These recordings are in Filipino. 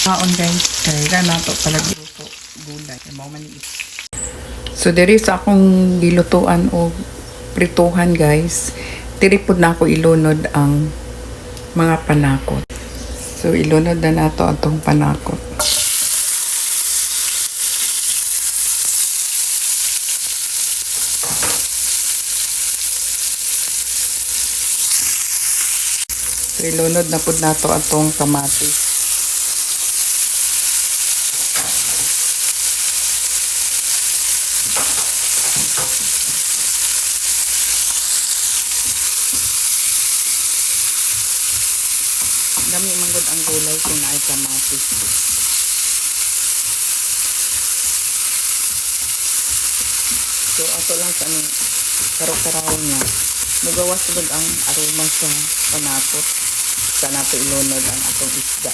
Kaon guys, kaya na to palagi luto gulay. Mao man is. So diri sa akong gilutuan o prituhan guys, diri pud na ako ilunod ang mga panakot. So ilunod na nato atong panakot. So ilunod na pud nato atong kamatis. Lami mangod ang gulay kung naay kamatis. So ato lang kanon karo-karawon niya. Mugawas gud ang aroma sa panakot. Sa nato ilunod ang atong isda.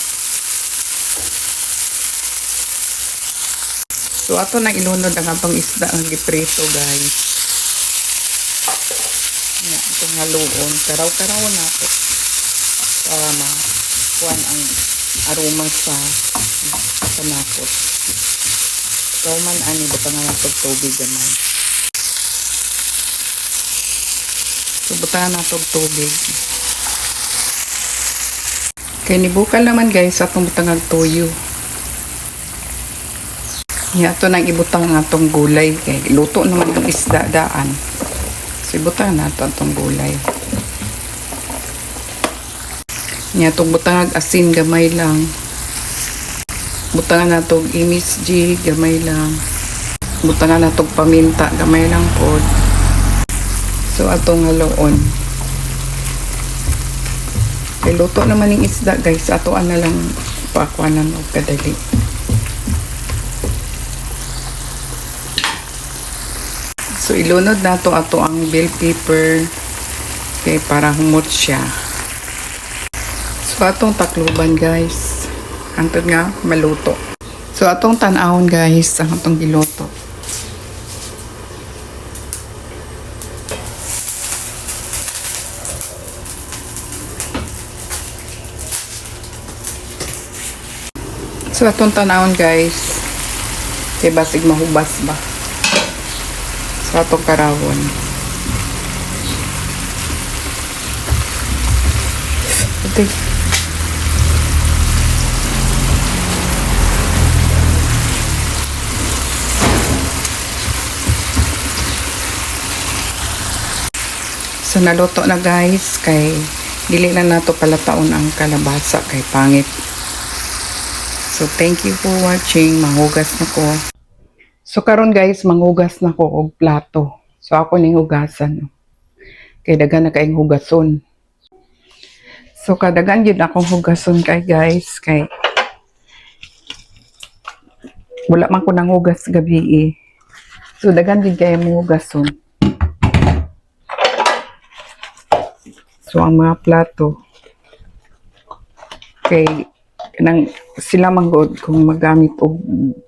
So ato nang ilunod ang atong isda ang giprito guys. Nga atong haluon. Karaw-karawon nato. Para makuhan ang aroma sa panakot. So man ani butang nga natong tubig gamay. So butang natong tubig. Kaya nibukal naman guys atong butang ang toyo. Nga ito nang ibutang ang atong gulay. Kaya luto naman ang isda daan. So ibutang nato atong gulay. Nga itong butang asin gamay lang. Butangan natong MSG gamay lang. Butangan natong paminta gamay lang pod. So atong haluon. Kay luto naman ng isda guys. Atoan na lang pakuanan o kadali. So ilunod nato ato ang bell pepper. Kay para humot siya. So atong takluban guys. Antod nga maluto. So atong tan-awon guys ang atong giluto. So atong tan-awon guys. Kay basig mahubas ba. So atong karawon. Okay. So naluto na guys kay dili na nato palataon ang kalabasa kay pangit. So thank you for watching. Manghugas na ko. So karon guys manghugas na ko og plato. So ako ning hugasan. Kay daghan na kaayong hugason. So kadagan yun akong hugason kay guys kay wala man ko nang hugas gabi eh. So daghan din kay mo hugason. So ang mga plato kay nang sila manggod kung magamit og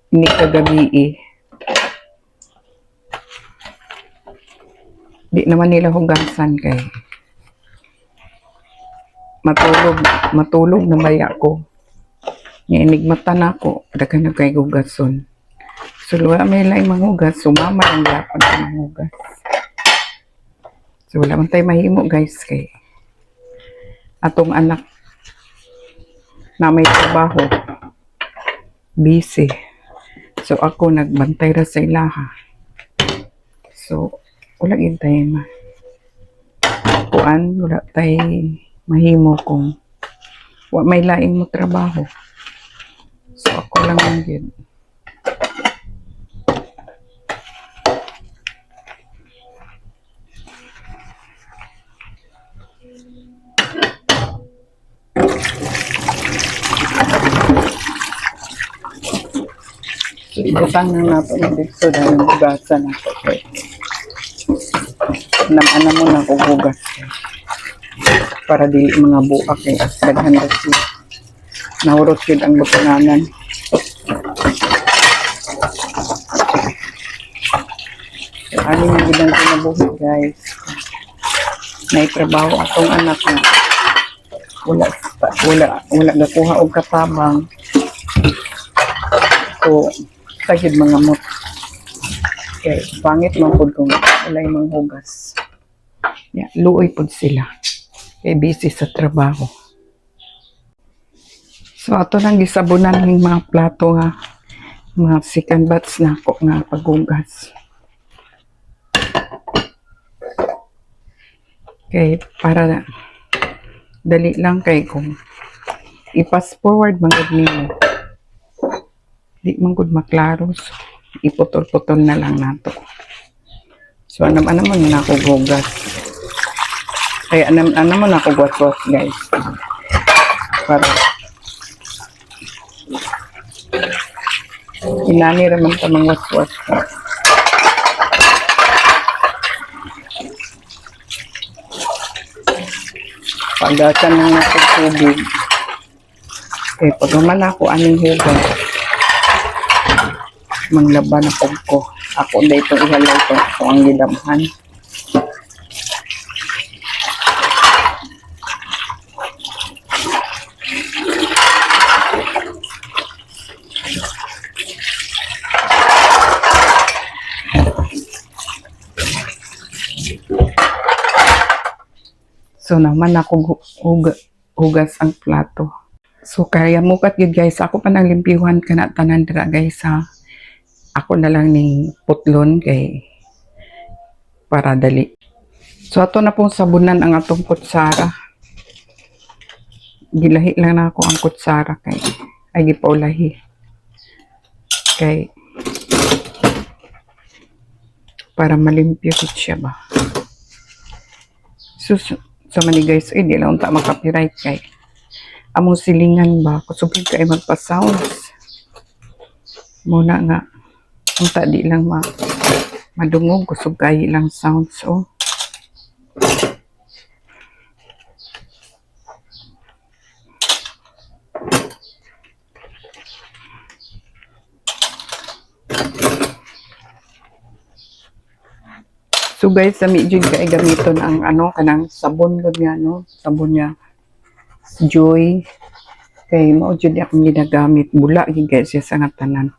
ini kagabi eh. Di naman nila hugasan kay matulog na maya ko. Inigmatan ako, daghan na kay hugason. So wala may laing manghugas, sumama lang dapat sa manghugas. So wala man tayo mahimo guys kay atong anak na may trabaho busy. So ako nagbantay ra sa ilaha. So wala gid tayo wala tayo mahimo kung wa may laing mo trabaho. So ako lang ang gid. So ibutang na nato ng dito dahil hugasan nato. Ano mo na kung hugas. Para dili mga buak kay daghan ra siya. Nahurot yun ang butanganan. So, ano yung gidang kinabuhi guys. Naitrabaho akong anak na wala gakuha og katabang. ko sagid mga mot. Kay pangit man pud kung walay manghugas. Ya, luoy pud sila. Kay busy sa trabaho. So ato nang gisabunan ng mga plato nga mga second batch na ako nga paghugas. Kay para dali lang kay kung i-pass forward magud nimo. Di man gud maklaro. So, iputol-putol na lang nato. So anam mo na ako hugas. Kaya anam mo na ako was guys. Para inani raman ta mga was. Pagdasan ng natin tubig. Okay, pag naman ako aning hugas, manglaban ako ko. Ako dito ihalay ko ang gidamhan. So naman ako hugas ang plato. So kaya mukat yun guys, ako pa nang limpiwan ka na tanan dira guys ha. Ako na lang ning putlon kay para dali. So ato na pong sabunan ang atong kutsara. Gilahi lang na ako ang kutsara kay ay gipaulahi. Kay para malimpyo siya ba. So mani guys, di lang unta makapiright kay among silingan ba kusubig kay magpa-sounds. Muna nga unta di lang madungog kusog kay lang sounds oh. So guys, sa medyo kay gamiton ang kanang sabon gud nga no, sabon niya Joy kay mao jud akong ginagamit bula gyud guys siya sa tanan.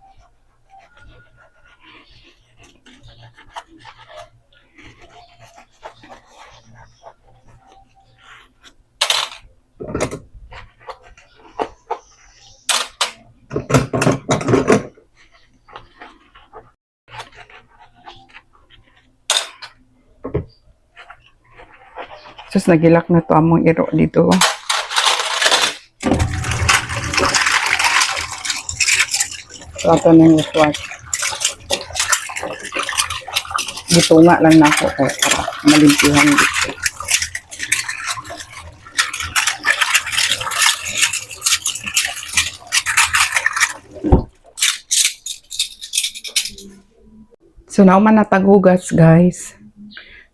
Sus nagilak na to among iro dito. So ato nang waswas. Gitunga lang na ako kay para malimpihan dito. So nauman na taghugas guys.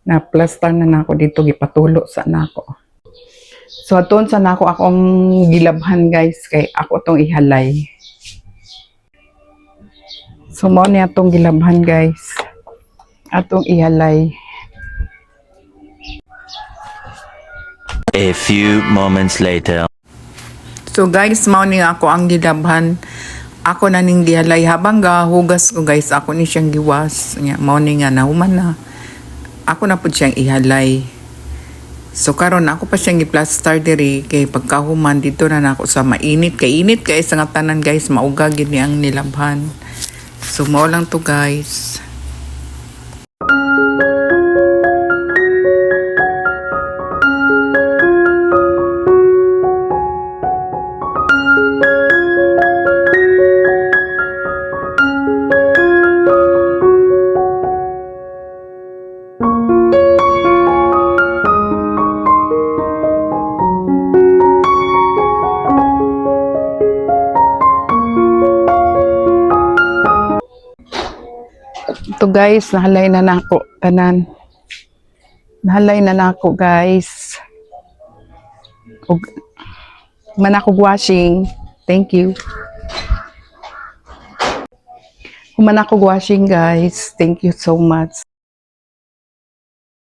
Na plaster na nako dito gipatulo sa nako. So aton sa nako akong gilabhan guys kay ako tong ihalay. So mo ni atong gilabhan guys. Atong ihalay. A few moments later. So guys, mao ni ako ang gilabhan. Ako na ning gihalay habang gahugas ko guys, ako ni siyang giwas. Mao ni nga nahuman na. Ako na pud siyang ihalay. So karon ako pa siyang i-plaster diri kay pagkahuman dito na nako sa mainit kay sa nga tanan guys, mauga gid ni ang nilabhan. So mao lang to guys. Ito guys, nahalay na nako tanan. Nahalay na nako guys. Manakog washing. Thank you. Manakog washing guys. Thank you so much.